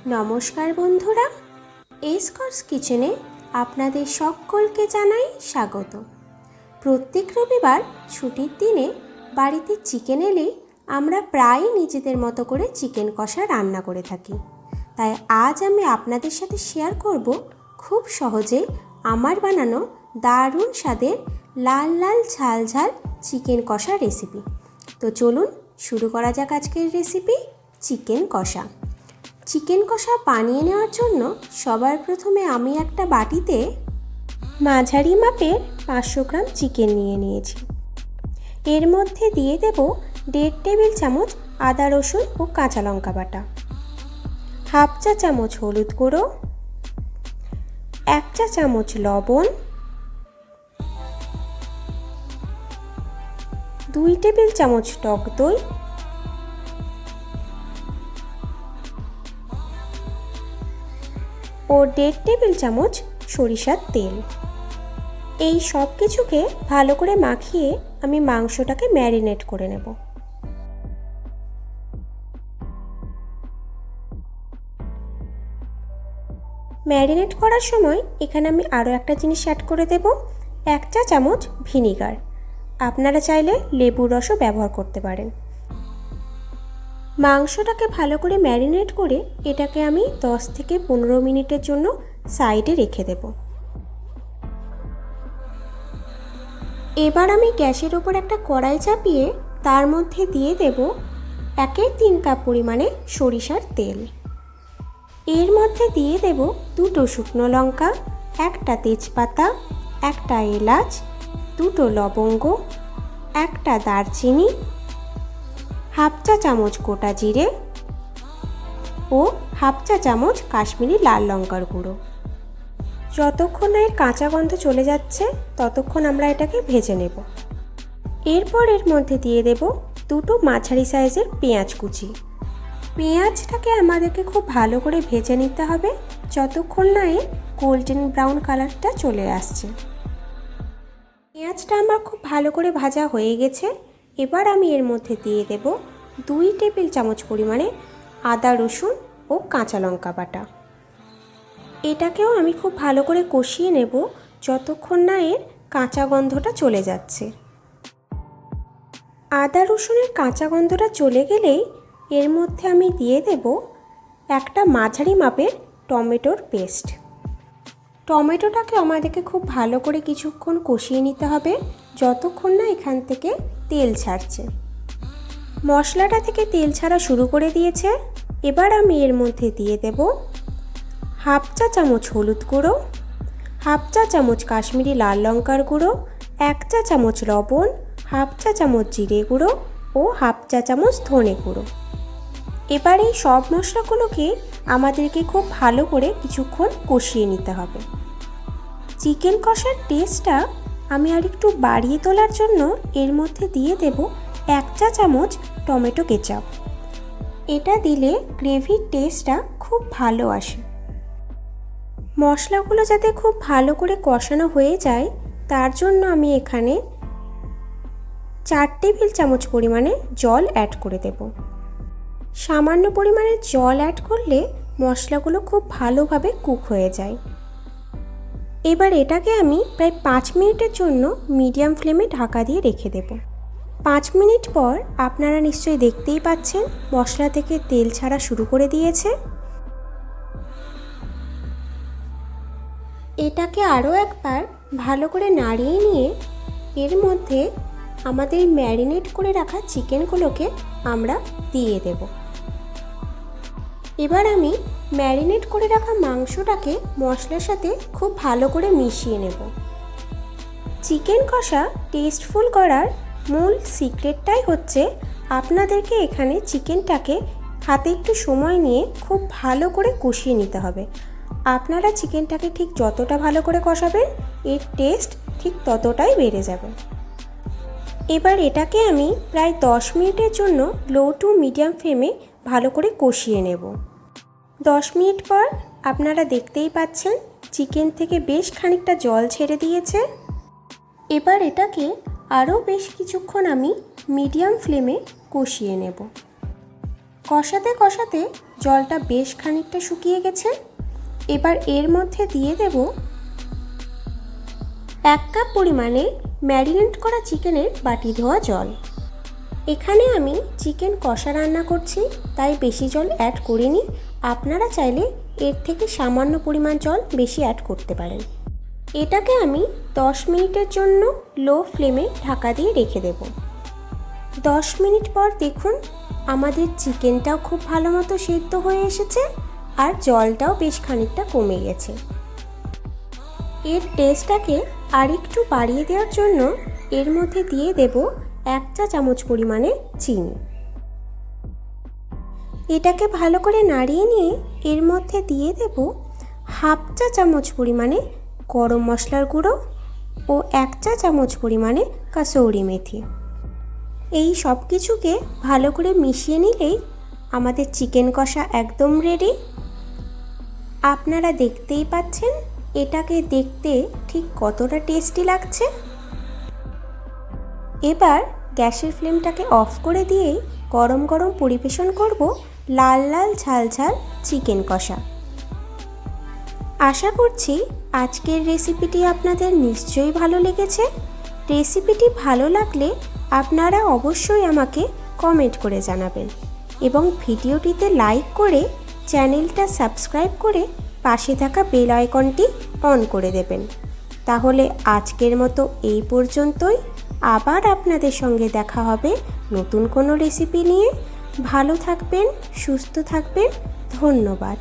নমস্কার বন্ধুরা, এসকর্স কিচেনে আপনাদের সকলকে জানাই স্বাগত। প্রত্যেক রবিবার ছুটির দিনে বাড়িতে চিকেন এলেই আমরা প্রায়ই নিজেদের মতো করে চিকেন কষা রান্না করে থাকি। তাই আজ আমি আপনাদের সাথে শেয়ার করব খুব সহজে আমার বানানো দারুণ স্বাদের লাল লাল ঝাল ঝাল চিকেন কষা রেসিপি। তো চলুন শুরু করা যাক আজকের রেসিপি চিকেন কষা। চিকেন কষা বানিয়ে নেওয়ার জন্য সবার প্রথমে আমি একটা বাটিতে মাঝারি মাপের 500 গ্রাম চিকেন নিয়ে নিয়েছি। এর মধ্যে দিয়ে দেব 1.5 টেবিল চামচ আদা রসুন ও কাঁচা লঙ্কা বাটা, হাফ চা চামচ হলুদ গুঁড়ো, 1 চা চামচ লবণ, 2 টেবিল চামচ টক দই, ও 1.5 টেবিল চামচ সরিষার তেল। এই সব কিছুকে ভালো করে মাখিয়ে আমি মাংসটাকে ম্যারিনেট করে নেব। ম্যারিনেট করার সময় এখানে আমি আরও একটা জিনিস অ্যাড করে দেব, 1 চা চামচ ভিনিগার। আপনারা চাইলে লেবুর রসও ব্যবহার করতে পারেন। মাংসটাকে ভালো করে ম্যারিনেট করে এটাকে আমি 10 থেকে 15 মিনিটের জন্য সাইডে রেখে দেব। এবার আমি গ্যাসের ওপর একটা কড়াই চাপিয়ে তার মধ্যে দিয়ে দেব 1/3 কাপ পরিমাণে সরিষার তেল। এর মধ্যে দিয়ে দেব 2টো শুকনো লঙ্কা, 1টা তেজপাতা, 1টা এলাচ, 2টো লবঙ্গ, 1টা দারচিনি, হাফ চা চামচ গোটা জিরে ও হাফ চা চামচ কাশ্মীরি লাল লঙ্কার গুঁড়ো। যতক্ষণ না এর কাঁচা গন্ধ চলে যাচ্ছে ততক্ষণ আমরা এটাকে ভেজে নেব। এরপর এর মধ্যে দিয়ে দেব 2টো মাঝারি সাইজের পেঁয়াজ কুচি। পেঁয়াজটাকে আমাদেরকে খুব ভালো করে ভেজে নিতে হবে যতক্ষণ না এর গোল্ডেন ব্রাউন কালারটা চলে আসছে। পেঁয়াজটা আমার খুব ভালো করে ভাজা হয়ে গেছে। এবার আমি এর মধ্যে দিয়ে দেব 2 টেবিল চামচ পরিমাণে আদা রসুন ও কাঁচা লঙ্কা বাটা। এটাকেও আমি খুব ভালো করে কষিয়ে নেব যতক্ষণ না এর কাঁচা গন্ধটা চলে যাচ্ছে। আদা রসুনের কাঁচা গন্ধটা চলে গেলেই এর মধ্যে আমি দিয়ে দেব একটা মাঝারি মাপের টমেটোর পেস্ট। টমেটোটাকে আমাদেরকে খুব ভালো করে কিছুক্ষণ কষিয়ে নিতে হবে যতক্ষণ না এখান থেকে তেল ছাড়ছে। মশলাটা থেকে তেল ছাড়া শুরু করে দিয়েছে। এবার আমি এর মধ্যে দিয়ে দেব হাফ চা চামচ হলুদ গুঁড়ো, হাফ চা চামচ কাশ্মীরি লাল লঙ্কার গুঁড়ো, 1 চা চামচ লবণ, হাফ চা চামচ জিরে গুঁড়ো ও হাফ চা চামচ ধনে গুঁড়ো। এবার এই সব মশলাগুলোকে আমাদেরকে খুব ভালো করে কিছুক্ষণ কষিয়ে নিতে হবে। চিকেন কষার টেস্টটা আমি আর একটু বাড়িয়ে তোলার জন্য এর মধ্যে দিয়ে দেব 1 চা চামচ টমেটো কেচাপ। এটা দিলে গ্রেভির টেস্টটা খুব ভালো আসে। মশলাগুলো যাতে খুব ভালো করে কষানো হয়ে যায় তার জন্য আমি এখানে 4 টেবিল চামচ পরিমাণে জল অ্যাড করে দেব। সামান্য পরিমাণে জল অ্যাড করলে মশলাগুলো খুব ভালোভাবে কুক হয়ে যায়। এবার এটাকে আমি প্রায় 5 মিনিটের জন্য মিডিয়াম ফ্লেমে ঢাকা দিয়ে রেখে দেব। 5 মিনিট পর আপনারা নিশ্চয়ই দেখতেই পাচ্ছেন মশলা থেকে তেল ছাড়া শুরু করে দিয়েছে। এটাকে আরও একবার ভালো করে নাড়িয়ে নিয়ে এর মধ্যে আমাদের ম্যারিনেট করে রাখা চিকেনগুলোকে আমরা দিয়ে দেব। এবার আমি ম্যারিনেট করে রাখা মাংসটাকে মশলার সাথে খুব ভালো করে মিশিয়ে নেব। চিকেন কষা টেস্টফুল করার মূল সিক্রেটটাই হচ্ছে আপনাদেরকে এখানে চিকেনটাকে হাতে একটু সময় নিয়ে খুব ভালো করে কষিয়ে নিতে হবে। আপনারা চিকেনটাকে ঠিক যতটা ভালো করে কষাবেন এর টেস্ট ঠিক ততটাই বেড়ে যাবে। এবার এটাকে আমি প্রায় 10 মিনিটের জন্য লো টু মিডিয়াম ফ্লেমে ভালো করে কষিয়ে নেব। 10 মিনিট পর আপনারা দেখতেই পাচ্ছেন চিকেন থেকে বেশ খানিকটা জল ছেড়ে দিয়েছে। এবার এটাকে আরও বেশ কিছুক্ষণ আমি মিডিয়াম ফ্লেমে কষিয়ে নেব। কষাতে কষাতে জলটা বেশ খানিকটা শুকিয়ে গেছে। এবার এর মধ্যে দিয়ে দেব 1 কাপ পরিমাণে ম্যারিনেট করা চিকেনের বাটি ধোয়া জল। এখানে আমি চিকেন কষা রান্না করছি, তাই বেশি জল অ্যাড করিনি। আপনারা চাইলে এর থেকে সামান্য পরিমাণ জল বেশি অ্যাড করতে পারেন। এটাকে আমি 10 মিনিটের জন্য লো ফ্লেমে ঢাকা দিয়ে রেখে দেব। 10 মিনিট পর দেখুন আমাদের চিকেনটাও খুব ভালো মতো সেদ্ধ হয়ে এসেছে আর জলটাও বেশ খানিকটা কমে গেছে। এর টেস্টটাকে আরেকটু বাড়িয়ে দেওয়ার জন্য এর মধ্যে দিয়ে দেব 1 চা চামচ পরিমাণে চিনি। এটাকে ভালো করে নাড়িয়ে নিয়ে এর মধ্যে দিয়ে দেব 1/2 চা চামচ পরিমাণে গরম মশলার গুঁড়ো ও 1 চা চামচ পরিমাণে কাসৌরি মেথি। এই সব কিছুকে ভালো করে মিশিয়ে নিলেই আমাদের চিকেন কষা একদম রেডি। আপনারা দেখতেই পাচ্ছেন এটাকে দেখতে ঠিক কতটা টেস্টি লাগছে। এবার গ্যাসের ফ্লেমটাকে অফ করে দিয়েই গরম গরম পরিবেশন করব লাল লাল ঝাল ঝাল চিকেন কষা। আশা করছি আজকের রেসিপিটি আপনাদের নিশ্চয়ই ভালো লেগেছে। রেসিপিটি ভালো লাগলে আপনারা অবশ্যই আমাকে কমেন্ট করে জানাবেন এবং ভিডিওটিতে লাইক করে চ্যানেলটা সাবস্ক্রাইব করে পাশে থাকা বেল আইকনটি অন করে দেবেন। তাহলে আজকের মতো এই পর্যন্তই। আবার আপনাদের সঙ্গে দেখা হবে নতুন কোনো রেসিপি নিয়ে। ভালো থাকবেন, সুস্থ থাকবেন। ধন্যবাদ।